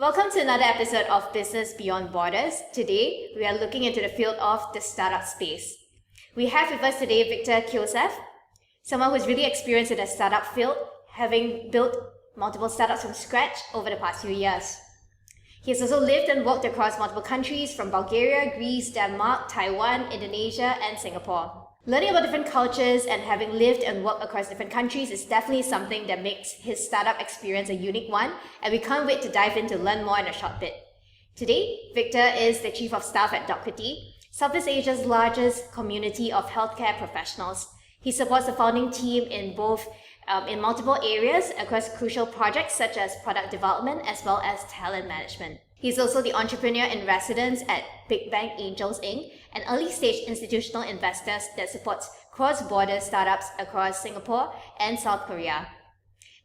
Welcome to another episode of Business Beyond Borders. Today, we are looking into the field of the startup space. We have with us today Victor Kyosef, someone who's really experienced in the startup field, having built multiple startups from scratch over the past few years. He has also lived and worked across multiple countries from Bulgaria, Greece, Denmark, Taiwan, Indonesia, and Singapore. Learning about different cultures and having lived and worked across different countries is definitely something that makes his startup experience a unique one, and we can't wait to dive in to learn more in a short bit. Today, Victor is the Chief of Staff at Docquity, Southeast Asia's largest community of healthcare professionals. He supports the founding team in multiple areas across crucial projects such as product development as well as talent management. He's also the entrepreneur in residence at Big Bang Angels Inc., an early-stage institutional investor that supports cross-border startups across Singapore and South Korea.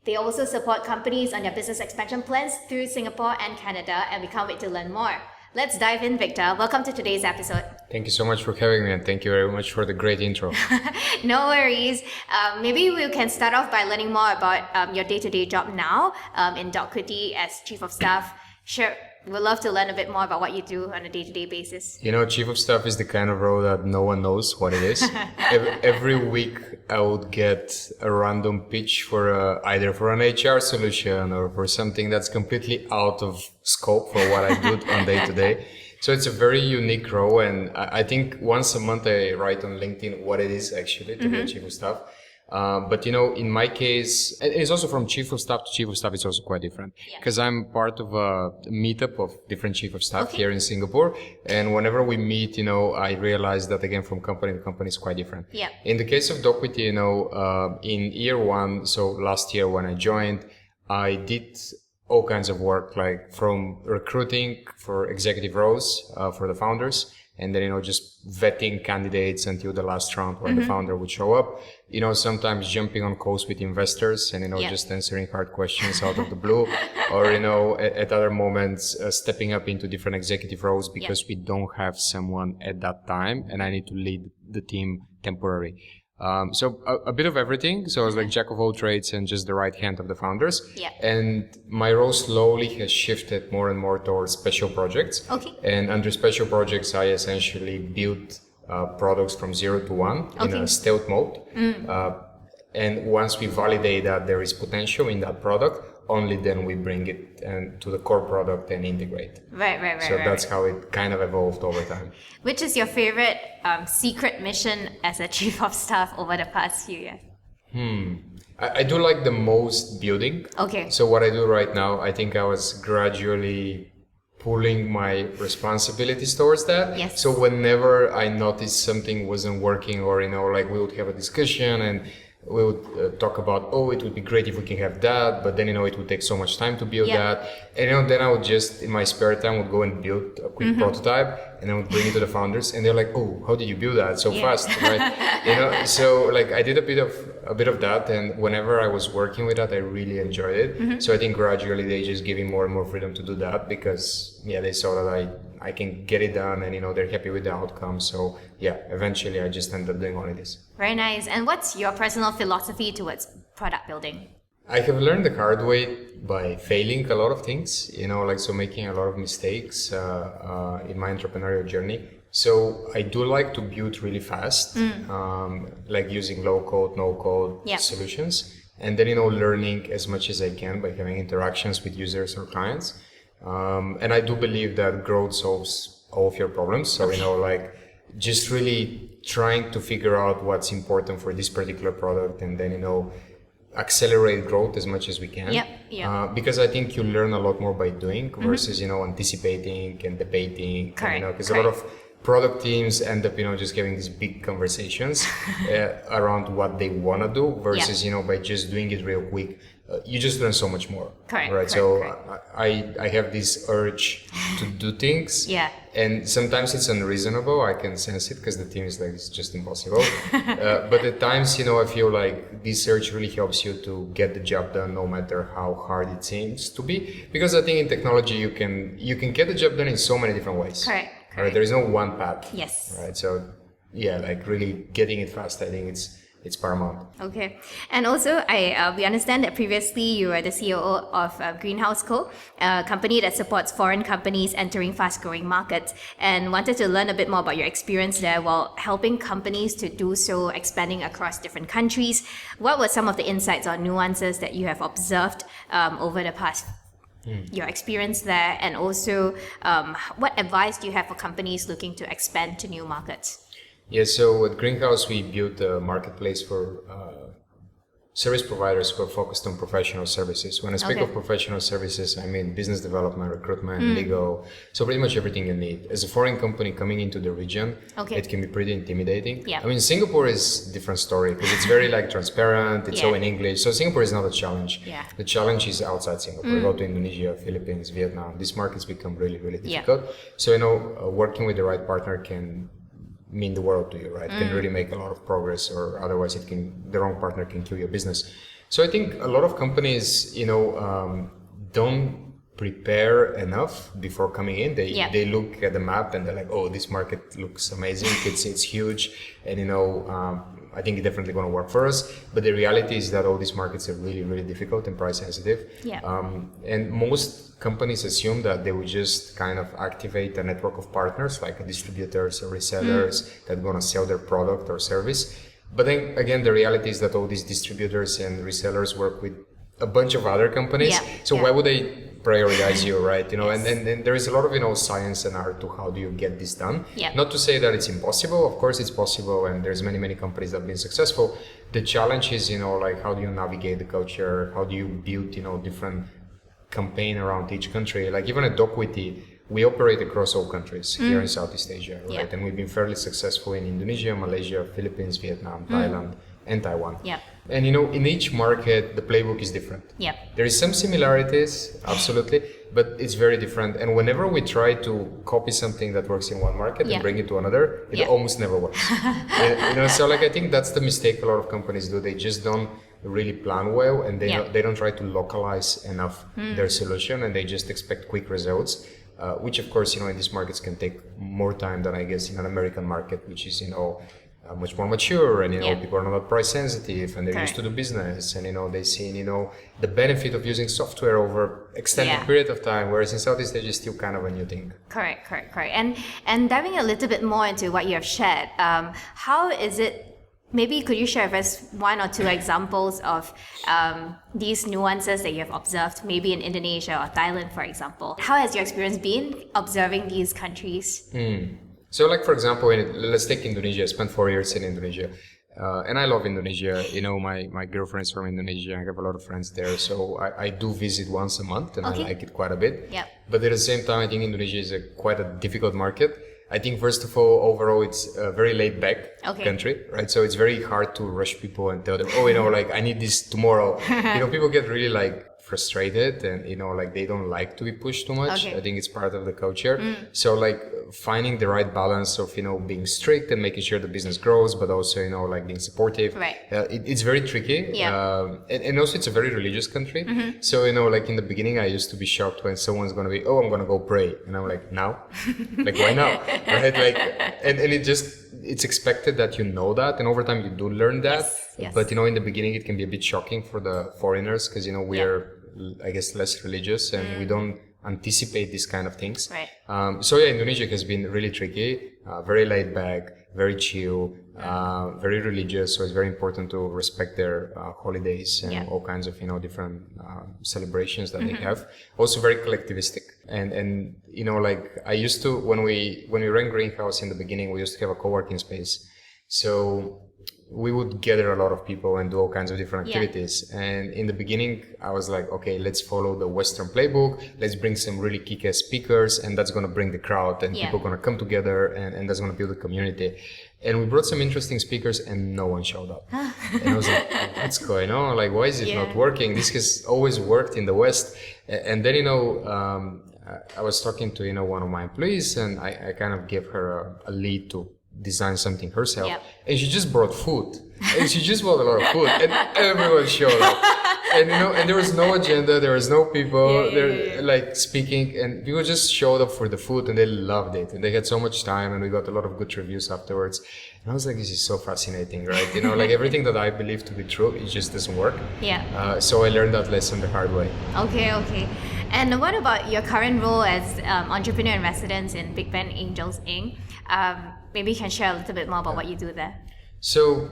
They also support companies on their business expansion plans through Singapore and Canada, and we can't wait to learn more. Let's dive in, Victor. Welcome to today's episode. Thank you so much for having me, and thank you very much for the great intro. No worries. Maybe we can start off by learning more about your day-to-day job now in Docquity as Chief of Staff. Sure. We'd love to learn a bit more about what you do on a day-to-day basis. You know, Chief of Staff is the kind of role that no one knows what it is. Every week I would get a random pitch for either for an HR solution or for something that's completely out of scope for what I do on day-to-day. So it's a very unique role, and I think once a month I write on LinkedIn what it is actually to be a Chief of Staff. But you know, in my case, it's also from Chief of Staff to Chief of Staff, it's also quite different. Because I'm part of a meetup of different Chief of Staff here in Singapore. And whenever we meet, you know, I realize that again, from company to company is quite different. Yeah. In the case of Docquity, you know, in year one, so last year when I joined, I did all kinds of work, like from recruiting for executive roles, for the founders. And then, you know, just vetting candidates until the last round when the founder would show up. You know, sometimes jumping on calls with investors and, you know, just answering hard questions out of the blue. Or, you know, at other moments, stepping up into different executive roles because we don't have someone at that time and I need to lead the team temporarily. So a bit of everything. So I was like jack of all trades and just the right hand of the founders. Yeah. And my role slowly has shifted more and more towards special projects. Okay. And under special projects, I essentially built products from 0 to 1 in a stealth mode. And once we validate that there is potential in that product, only then we bring it to the core product and integrate. Right. So that's how it kind of evolved over time. Which is your favorite secret mission as a Chief of Staff over the past few years? I do like the most building. Okay. So what I do right now, I think I was gradually pulling my responsibilities towards that. Yes. So whenever I noticed something wasn't working, or, you know, like we would have a discussion and we would talk about, oh, it would be great if we can have that, but then, you know, it would take so much time to build that. And, you know, then I would just, in my spare time, would go and build a quick prototype and I would bring it to the founders and they're like, oh, how did you build that so fast, right? You know, so like I did a bit of that, and whenever I was working with that, I really enjoyed it. So I think gradually they just giving more and more freedom to do that because, they saw that I can get it done and, you know, they're happy with the outcome. So eventually I just ended up doing all of this. Very nice. And what's your personal philosophy towards product building? I have learned the hard way by failing a lot of things, you know, like so making a lot of mistakes in my entrepreneurial journey. So I do like to build really fast, like using low code, no code solutions. And then, you know, learning as much as I can by having interactions with users or clients. And I do believe that growth solves all of your problems. So, you know, like just really trying to figure out what's important for this particular product and then, you know, accelerate growth as much as we can. Because I think you learn a lot more by doing versus, you know, anticipating and debating. Correct. You know, because a lot of product teams end up, you know, just having these big conversations around what they want to do versus, you know, by just doing it real quick, you just learn so much more. Correct. Right. I have this urge to do things. And sometimes it's unreasonable. I can sense it because the team is like, it's just impossible. But at times, you know, I feel like this urge really helps you to get the job done no matter how hard it seems to be. Because I think in technology, you can get the job done in so many different ways. Correct. Right? There is no one path. Yes. Right. So like really getting it fast, I think it's it's paramount. Okay. And also, we understand that previously you were the CEO of Greenhouse Co., a company that supports foreign companies entering fast-growing markets, and wanted to learn a bit more about your experience there while helping companies to do so, expanding across different countries. What were some of the insights or nuances that you have observed over the past your experience there, and also what advice do you have for companies looking to expand to new markets? Yeah, so at Greenhouse, we built a marketplace for service providers who are focused on professional services. When I speak of professional services, I mean business development, recruitment, legal, so pretty much everything you need. As a foreign company coming into the region, it can be pretty intimidating. Yeah. I mean, Singapore is a different story because it's very transparent, it's all in English. So Singapore is not a challenge. Yeah. The challenge is outside Singapore. Go to Indonesia, Philippines, Vietnam. These markets become really, really difficult. So, working with the right partner can mean the world to you, right? Can really make a lot of progress, or otherwise the wrong partner can kill your business. So I think a lot of companies, don't prepare enough before coming in. They look at the map and they're like, oh, this market looks amazing. It's huge. And, I think it's definitely going to work for us. But the reality is that all these markets are really, really difficult and price sensitive. Yeah. And most companies assume that they will just kind of activate a network of partners like distributors or resellers that are going to sell their product or service. But then again, the reality is that all these distributors and resellers work with a bunch of other companies. Why would they prioritize you, right? And there is a lot of science and art to how do you get this done. Not to say that it's impossible. Of course it's possible, and there's many companies that have been successful. The challenge is how do you navigate the culture, how do you build different campaign around each country. Like even at Docwitty, we operate across all countries here in Southeast Asia, right? And we've been fairly successful in Indonesia, Malaysia, Philippines, Vietnam, Thailand, and Taiwan. And in each market, the playbook is different. There is some similarities, absolutely, but it's very different. And whenever we try to copy something that works in one market and bring it to another, it almost never works. So I think that's the mistake a lot of companies do. They just don't really plan well, and they don't try to localize enough their solution, and they just expect quick results. Which of course, in these markets can take more time than I guess in an American market, which is, much more mature, and people are not price sensitive, and they're used to do business, and they see the benefit of using software over extended period of time, whereas in Southeast Asia it's still kind of a new thing. Correct. And diving a little bit more into what you have shared, how is it? Maybe could you share with us one or two examples of these nuances that you have observed, maybe in Indonesia or Thailand, for example? How has your experience been observing these countries? So, for example, let's take Indonesia. I spent 4 years in Indonesia, and I love Indonesia. My girlfriend's from Indonesia. I have a lot of friends there, so I do visit once a month, and I like it quite a bit. But at the same time, I think Indonesia is quite a difficult market. I think first of all, overall, it's a very laid-back country, right? So it's very hard to rush people and tell them, I need this tomorrow. People get really frustrated, and they don't like to be pushed too much. I think it's part of the culture. So finding the right balance of being strict and making sure the business grows, but also being supportive. It's very tricky. And also it's a very religious country. So in the beginning, I used to be shocked when someone's gonna be, I'm gonna go pray, and I'm like, now? Why now? Right? And it's expected that that, and over time you do learn that. But in the beginning it can be a bit shocking for the foreigners, because we are, I guess, less religious, and we don't anticipate these kind of things. Indonesia has been really tricky, very laid back, very chill, very religious. So it's very important to respect their holidays and all kinds of different celebrations that they have. Also very collectivistic, and I used to, when we ran Greenhouse in the beginning, we used to have a co-working space. So we would gather a lot of people and do all kinds of different activities. And in the beginning, I was like, okay, let's follow the Western playbook. Let's bring some really kick-ass speakers, and that's going to bring the crowd, and people are going to come together, and that's going to build a community. And we brought some interesting speakers, and no one showed up. And I was like, what's going on? Why is it not working? This has always worked in the West. And then, I was talking to, one of my employees, and I kind of gave her a lead to design something herself, and she just brought food, and she just bought a lot of food, and everyone showed up. and there was no agenda, there was no people Yeah. like speaking, and people just showed up for the food and they loved it, and they had so much time, and we got a lot of good reviews afterwards. And I was like, this is so fascinating, right? Like everything that I believe to be true, it just doesn't work. Yeah. So I learned that lesson the hard way. Okay. And what about your current role as entrepreneur in residence in Big Bend Angels Inc.? Maybe you can share a little bit more about what you do there. So,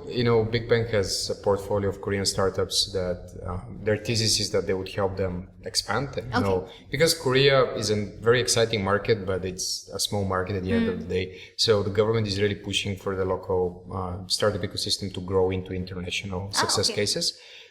Big Bang has a portfolio of Korean startups that their thesis is that they would help them expand. And, because Korea is a very exciting market, but it's a small market at the end of the day. So the government is really pushing for the local startup ecosystem to grow into international success cases.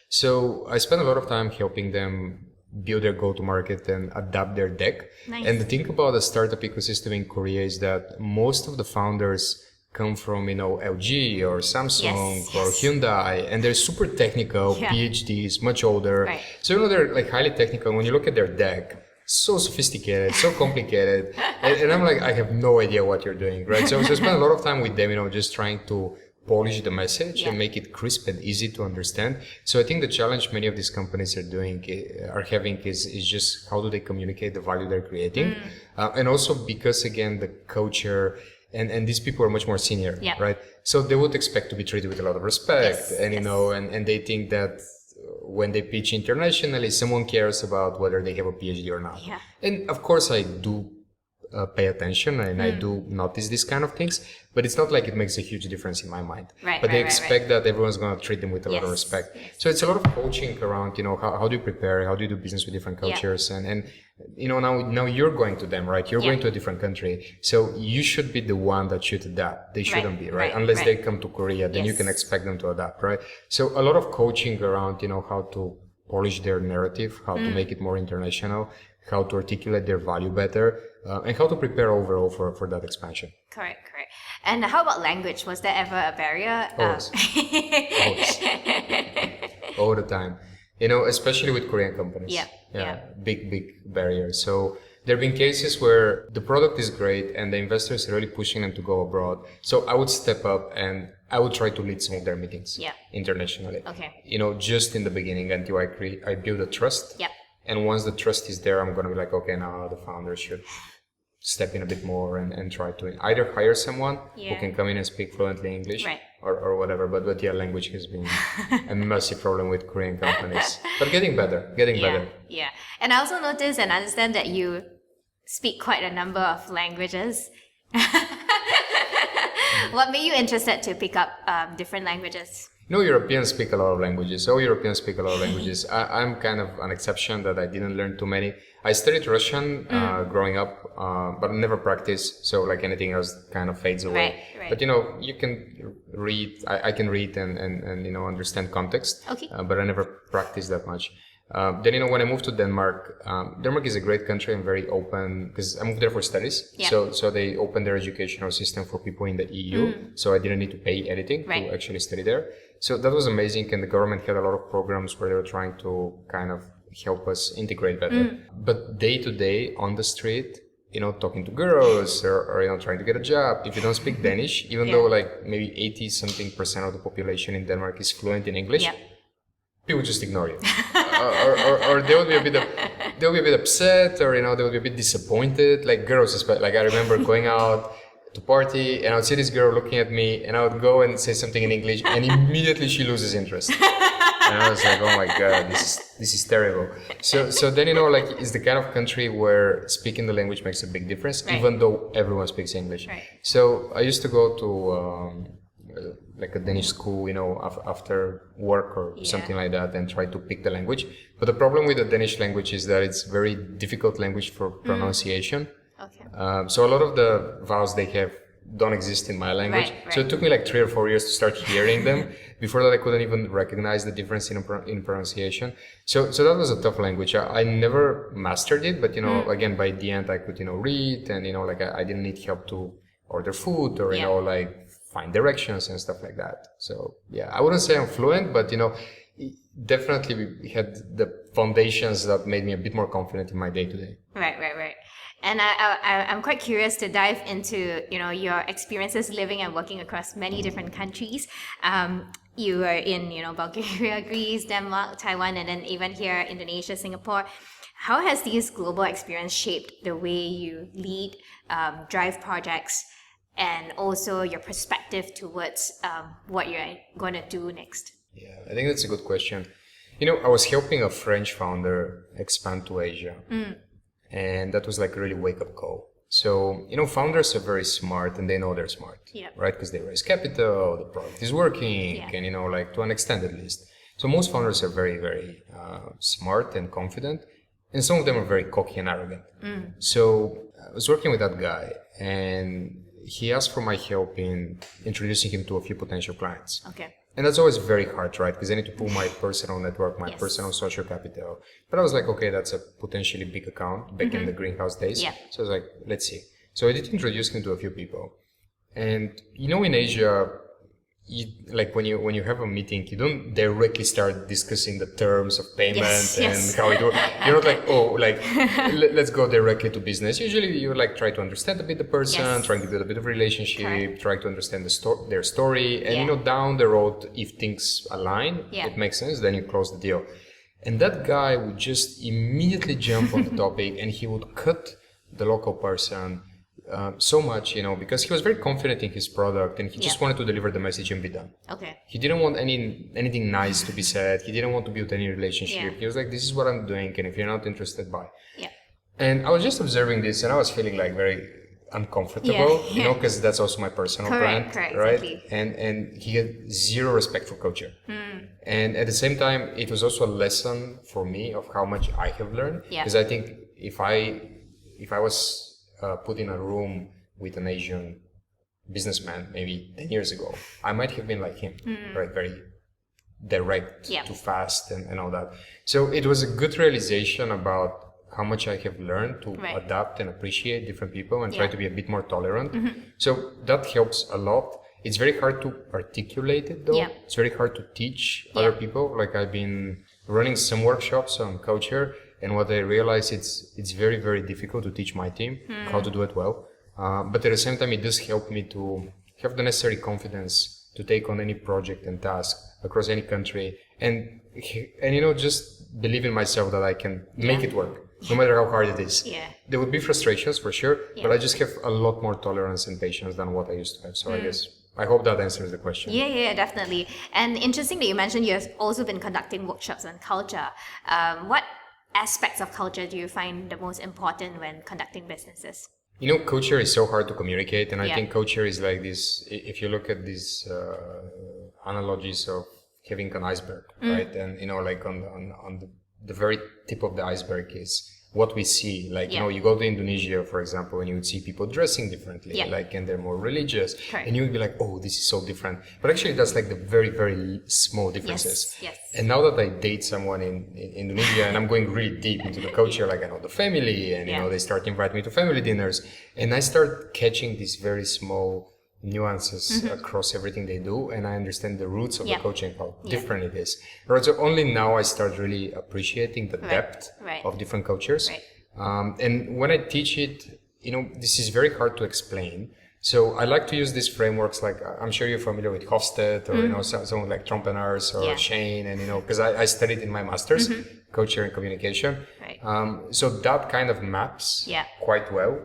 So I spend a lot of time helping them build their go-to-market and adapt their deck. Nice. And the thing about the startup ecosystem in Korea is that most of the founders come from, LG or Samsung or Hyundai, and they're super technical, PhDs, much older. Right. So, they're like highly technical. When you look at their deck, so sophisticated, so complicated. and I'm like, I have no idea what you're doing, right? So I spend a lot of time with them, just trying to polish the message and make it crisp and easy to understand. So I think the challenge many of these companies are having is just how do they communicate the value they're creating, and also because again the culture and these people are much more senior, right? So they would expect to be treated with a lot of respect, and they think that when they pitch internationally, someone cares about whether they have a PhD or not. Yeah. And of course, I do pay attention and I do notice these kind of things, but it's not like it makes a huge difference in my mind. But they expect that everyone's going to treat them with a lot of respect. So it's a lot of coaching around, how do you prepare, how do you do business with different cultures, and now you're going to them, right? You're going to a different country, so you should be the one that should adapt. They shouldn't be, right? Unless they come to Korea, then you can expect them to adapt, right? So a lot of coaching around, how to polish their narrative, how to make it more international, how to articulate their value better, and how to prepare overall for that expansion. Correct. And how about language? Was there ever a barrier? Always. All the time. Especially with Korean companies. Big barrier. So there have been cases where the product is great and the investors are really pushing them to go abroad. So I would step up and I would try to lead some of their meetings internationally. Okay. Just in the beginning until I build a trust. And once the trust is there, I'm going to be like, okay, now the founder should step in a bit more and try to either hire someone who can come in and speak fluently English or whatever. But language has been a massive problem with Korean companies. But getting better. Yeah. And I also noticed and understand that you speak quite a number of languages. What made you interested to pick up different languages? Europeans speak a lot of languages. All Europeans speak a lot of languages. I'm kind of an exception that I didn't learn too many. I studied Russian growing up, but I never practiced. So like anything else kind of fades away. Right. But you can read. I can read and understand context. Okay. But I never practiced that much. Then when I moved to Denmark, Denmark is a great country and very open because I moved there for studies. So they opened their educational system for people in the EU. So I didn't need to pay anything to actually study there. So that was amazing, and the government had a lot of programs where they were trying to kind of help us integrate better. But day to day on the street, talking to girls or trying to get a job, if you don't speak Danish, even though like maybe 80-something% of the population in Denmark is fluent in English, people just ignore you, or they will be a bit upset, or they will be a bit disappointed. Like girls, especially. Like I remember going out to party, and I would see this girl looking at me, and I would go and say something in English, and immediately she loses interest. And I was like, oh my god, this is terrible. So then like it's the kind of country where speaking the language makes a big difference, even though everyone speaks English. So I used to go to like a Danish school, after work or something like that, and try to pick the language. But the problem with the Danish language is that it's very difficult language for pronunciation. Okay. So a lot of the vowels they have don't exist in my language. So it took me like 3 or 4 years to start hearing them. Before that, I couldn't even recognize the difference in pronunciation. So that was a tough language. I never mastered it, but again, by the end, I could read, and like I didn't need help to order food or like find directions and stuff like that. So yeah, I wouldn't say I'm fluent, but definitely we had the foundations that made me a bit more confident in my day to day. Right. And I'm quite curious to dive into your experiences living and working across many different countries. you were in, Bulgaria, Greece, Denmark, Taiwan, and then even here, Indonesia, Singapore. How has these global experience shaped the way you lead, drive projects, and also your perspective towards what you're going to do next? Yeah, I think that's a good question. I was helping a French founder expand to Asia, and that was like a really wake-up call. So, founders are very smart and they know they're smart, right? Because they raise capital, the product is working, and, like to an extent at least. So most founders are very, very smart and confident, and some of them are very cocky and arrogant. So I was working with that guy, and he asked for my help in introducing him to a few potential clients. Okay. And that's always very hard, right? Because I need to pull my personal network, my personal social capital. But I was like, okay, that's a potentially big account back in the greenhouse days. Yeah. So I was like, let's see. So I did introduce him to a few people. And in Asia, when you have a meeting, you don't directly start discussing the terms of payment and how it works. You're not like, let's go directly to business. Usually you try to understand a bit the person, trying to build a bit of relationship, try to understand their story, and down the road, if things align, it makes sense, then you close the deal. And that guy would just immediately jump on the topic, and he would cut the local person so much, because he was very confident in his product, and he just wanted to deliver the message and be done. Okay. He didn't want anything nice to be said. He didn't want to build any relationship. He was like, this is what I'm doing, and if you're not interested, bye. Yeah. And I was just observing this, and I was feeling like very uncomfortable, because that's also my personal brand, right? Exactly. And he had zero respect for culture. And at the same time, it was also a lesson for me of how much I have learned. Because I think if I was put in a room with an Asian businessman maybe 10 years ago, I might have been like him, right? Very direct, too fast, and all that. So it was a good realization about how much I have learned to adapt and appreciate different people and try to be a bit more tolerant. So that helps a lot. It's very hard to articulate it though. It's very hard to teach other people. Like I've been running some workshops on culture, and what I realized, it's very, very difficult to teach my team how to do it well. But at the same time, it does help me to have the necessary confidence to take on any project and task across any country, and just believe in myself that I can make it work, no matter how hard it is. There would be frustrations for sure, but I just have a lot more tolerance and patience than what I used to have. So I hope that answers the question. Yeah, definitely. And interesting that you mentioned you have also been conducting workshops on culture. What aspects of culture do you find the most important when conducting businesses? Culture is so hard to communicate, and I think culture is like this. If you look at these analogies of having an iceberg, right? And like on the very tip of the iceberg is what we see. Like you go to Indonesia, for example, and you would see people dressing differently, and they're more religious, and you would be like, oh, this is so different. But actually, that's like the very, very small differences. Yes. And now that I date someone in Indonesia, and I'm going really deep into the culture, like I know the family, and they start inviting me to family dinners, and I start catching these very small nuances across everything they do, and I understand the roots of the culture and how different it is. Right, so only now I start really appreciating the depth of different cultures. And when I teach it, this is very hard to explain. So I like to use these frameworks, like I'm sure you're familiar with Hofstede or someone like Trompenaars or Shane, and because I studied in my master's culture and communication. So that kind of maps quite well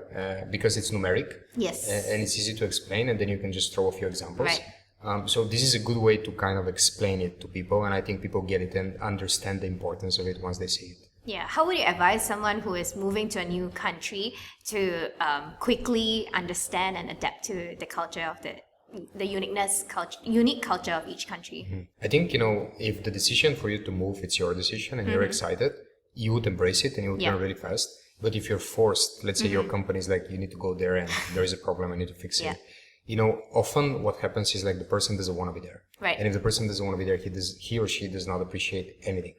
because it's numeric. And it's easy to explain, and then you can just throw a few examples. So this is a good way to kind of explain it to people, and I think people get it and understand the importance of it once they see it. How would you advise someone who is moving to a new country to quickly understand and adapt to the culture of the unique culture of each country? I think, if the decision for you to move, it's your decision and you're excited, you would embrace it and you would learn really fast. But if you're forced, let's say your company is like, you need to go there and there is a problem, I need to fix it. Often what happens is like the person doesn't want to be there. And if the person doesn't want to be there, he or she does not appreciate anything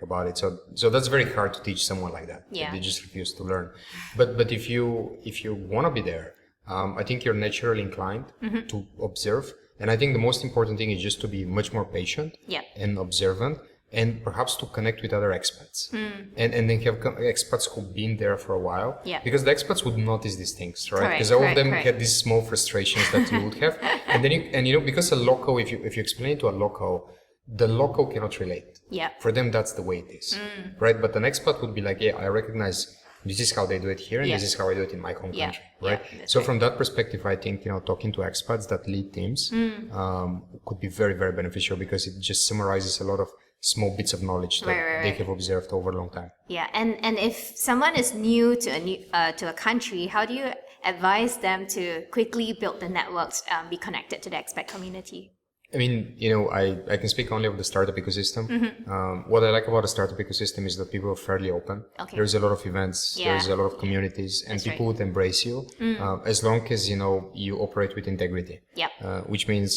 about it. So that's very hard to teach someone like that. They just refuse to learn. But if you want to be there, I think you're naturally inclined to observe. And I think the most important thing is just to be much more patient and observant. and perhaps to connect with other expats, and then have expats who've been there for a while, Yeah. because the expats would notice these things, right? Correct, Because all of them correct. had these small frustrations that you would have, and then because a local, if you explain it to a local, the local cannot relate. Yeah. For them, that's the way it is, right? But an expat would be like, yeah, I recognize this is how they do it here, and Yeah. this is how I do it in my home Yeah, country, right? yeah, that's So right. from that perspective, I think talking to expats that lead teams could be very, very beneficial, because it just summarizes a lot of small bits of knowledge that Right, they right. have observed over a long time. Yeah, and if someone is new to a country, how do you advise them to quickly build the networks, be connected to the expat community? I mean, I can speak only of the startup ecosystem. What I like about the startup ecosystem is that people are fairly open. Okay. There's a lot of events, Yeah. there's a lot of communities, and That's people right. would embrace you as long as, you operate with integrity. Yep. Which means,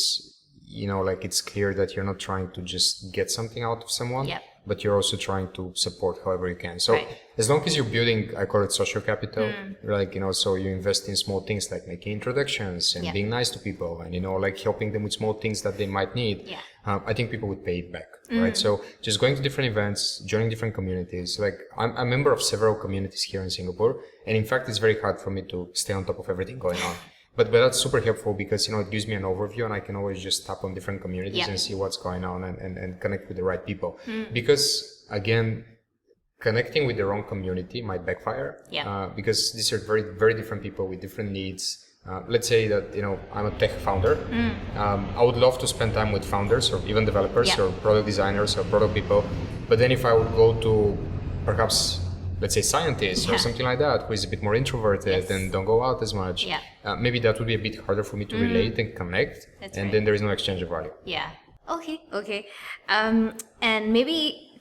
like it's clear that you're not trying to just get something out of someone, Yep. but you're also trying to support however you can. So Right. as long as you're building, I call it social capital, like, so you invest in small things like making introductions and Yeah. being nice to people, and, like helping them with small things that they might need. Yeah. I think people would pay it back, right? So just going to different events, joining different communities. Like I'm a member of several communities here in Singapore, and in fact, it's very hard for me to stay on top of everything going on. But that's super helpful, because it gives me an overview, and I can always just tap on different communities Yeah. and see what's going on, and connect with the right people. Because again, connecting with the wrong community might backfire. Yeah. Because these are very, very different people with different needs. Let's say that I'm a tech founder. I would love to spend time with founders, or even developers, Yeah. or product designers, or product people. But then if I would go to perhaps, let's say, scientists or Yeah. something like that, who is a bit more introverted Yes. and don't go out as much, Yeah. Maybe that would be a bit harder for me to relate and connect, That's and right. then there is no exchange of value. Yeah. Okay. And maybe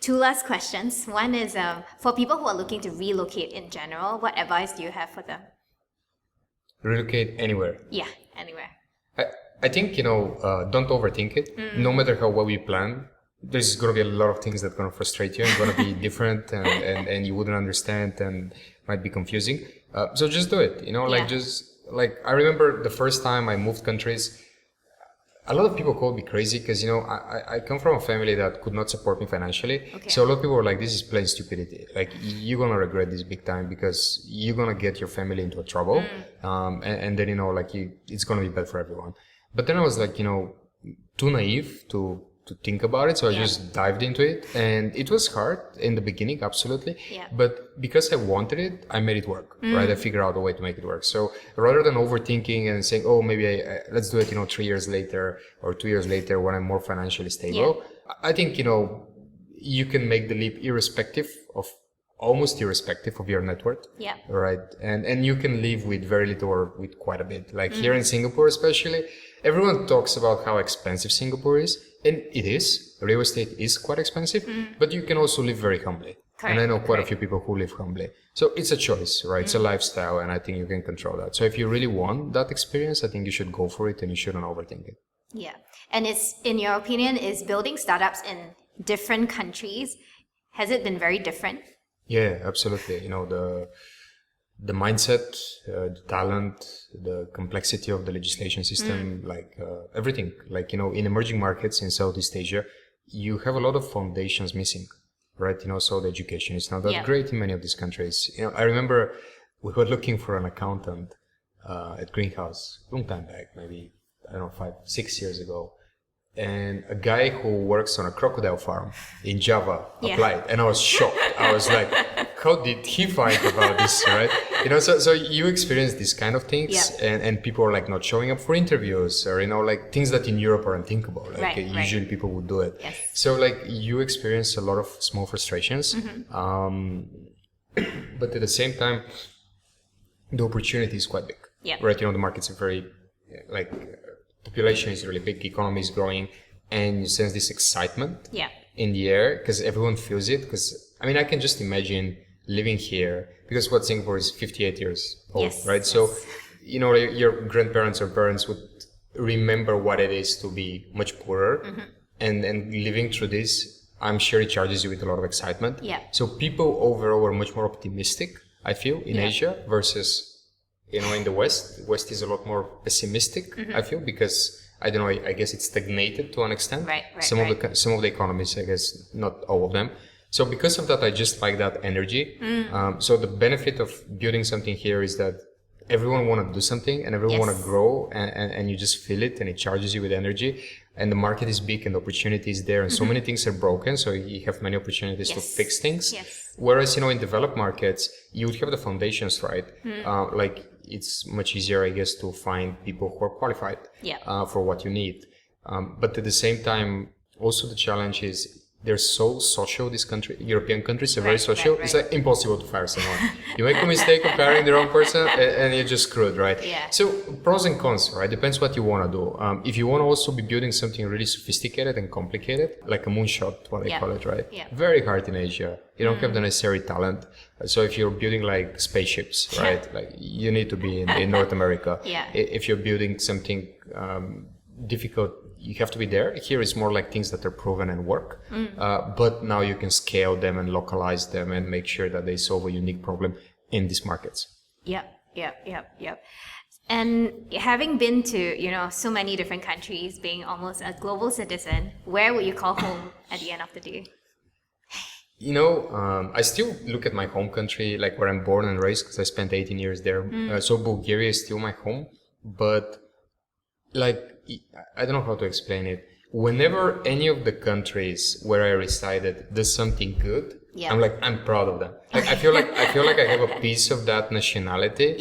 two last questions. One is for people who are looking to relocate in general, what advice do you have for them? Relocate anywhere. Yeah, anywhere. I think, don't overthink it. No matter how well you plan, there's going to be a lot of things that are going to frustrate you, and going to be different, and you wouldn't understand, and might be confusing. So just do it, like I remember the first time I moved countries, a lot of people called me crazy, because, I come from a family that could not support me financially. Okay. So a lot of people were like, this is plain stupidity. Like, you're going to regret this big time, because you're going to get your family into a trouble. And then, it's going to be bad for everyone. But then I was like, too naive to think about it. So I Yeah. just dived into it, and it was hard in the beginning, absolutely. Yeah. But because I wanted it, I made it work, right? I figured out a way to make it work. So rather than overthinking and saying, oh, maybe let's do it, 3 years later or 2 years later when I'm more financially stable, I think, you can make the leap almost irrespective of your net worth. Yeah. Right. And you can live with very little or with quite a bit. Like here in Singapore, especially, everyone talks about how expensive Singapore is. And it is. Real estate is quite expensive, but you can also live very humbly. And I know quite a few people who live humbly. So it's a choice, right? It's a lifestyle, and I think you can control that. So if you really want that experience, I think you should go for it, and you shouldn't overthink it. Yeah. And in your opinion, is building startups in different countries, has it been very different? Yeah, absolutely. The mindset, the talent, the complexity of the legislation system, everything. Like, in emerging markets in Southeast Asia, you have a lot of foundations missing, right? So the education is not that Yeah. great in many of these countries. I remember we were looking for an accountant at Greenhouse a long time back, maybe, 5-6 years ago. And a guy who works on a crocodile farm in Java applied, and I was shocked. I was like, how did he find about this, right? So you experience these kind of things, and people are like not showing up for interviews, or like things that in Europe are unthinkable. Like usually people would do it. Yes. So like you experience a lot of small frustrations, but at the same time, the opportunity is quite big. Yeah. Right. The markets are very population is really big, economy is growing, and you sense this excitement in the air, because everyone feels it. Because I can just imagine living here, because Singapore is 58 years old, right? Yes. So, your grandparents or parents would remember what it is to be much poorer, and living through this, I'm sure it charges you with a lot of excitement. Yeah. So people overall are much more optimistic, I feel, in Asia versus in the West. The West is a lot more pessimistic, I feel, because I don't know, I guess it's stagnated to an extent. Right, some of the economies, I guess, not all of them. So because of that, I just like that energy. So the benefit of building something here is that everyone want to do something and everyone want to grow, and you just feel it and it charges you with energy. And the market is big and the opportunity is there, and so many things are broken, so you have many opportunities to fix things. Whereas, in developed markets, you would have the foundations right. Like it's much easier, I guess, to find people who are qualified for what you need. But at the same time, also the challenge is they're so social. This country, European countries are very social. It's like impossible to fire someone. You make a mistake of hiring the wrong person and you're just screwed, right? So pros and cons, right? Depends what you want to do. If you want to also be building something really sophisticated and complicated, like a moonshot, what I call it, right? Very hard in Asia. You don't have the necessary talent. So if you're building like spaceships, right? Like you need to be in North America. If you're building something difficult, you have to be there. Here is more like things that are proven and work, but now you can scale them and localize them and make sure that they solve a unique problem in these markets. Yep. And having been to, so many different countries, being almost a global citizen, where would you call home at the end of the day? I still look at my home country, like where I'm born and raised, because I spent 18 years there. So Bulgaria is still my home, but like, I don't know how to explain it. Whenever any of the countries where I resided does something good, I'm proud of them. Like I feel like I have a piece of that nationality.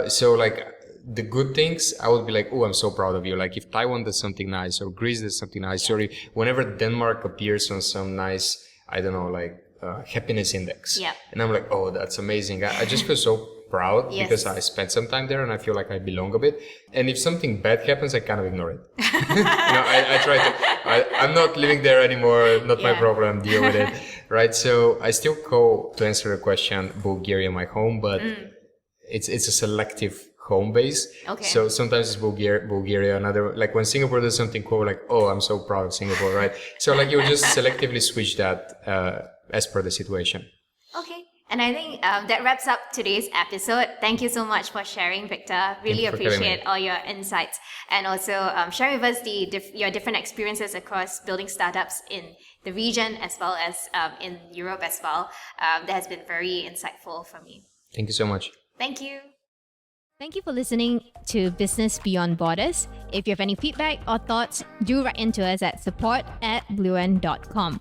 So like the good things, I would be like, oh, I'm so proud of you. Like if Taiwan does something nice, or Greece does something nice, or whenever Denmark appears on some nice, I don't know, like happiness index, and I'm like, oh, that's amazing. I just feel so proud because I spent some time there and I feel like I belong a bit. And if something bad happens, I kind of ignore it. I try to, I'm not living there anymore, not my problem, deal with it, right? So I still call, to answer the question, Bulgaria my home, but it's a selective home base. So sometimes it's Bulgaria, another, like when Singapore does something cool, like, oh, I'm so proud of Singapore, right? So like you just selectively switch that as per the situation. Okay. And I think that wraps up today's episode. Thank you so much for sharing, Victor. Really appreciate all your insights, and also sharing with us your different experiences across building startups in the region as well as in Europe as well. That has been very insightful for me. Thank you so much. Thank you. Thank you for listening to Business Beyond Borders. If you have any feedback or thoughts, do write into us at support@bluent.com.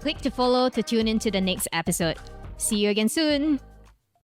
Click to follow to tune into the next episode. See you again soon.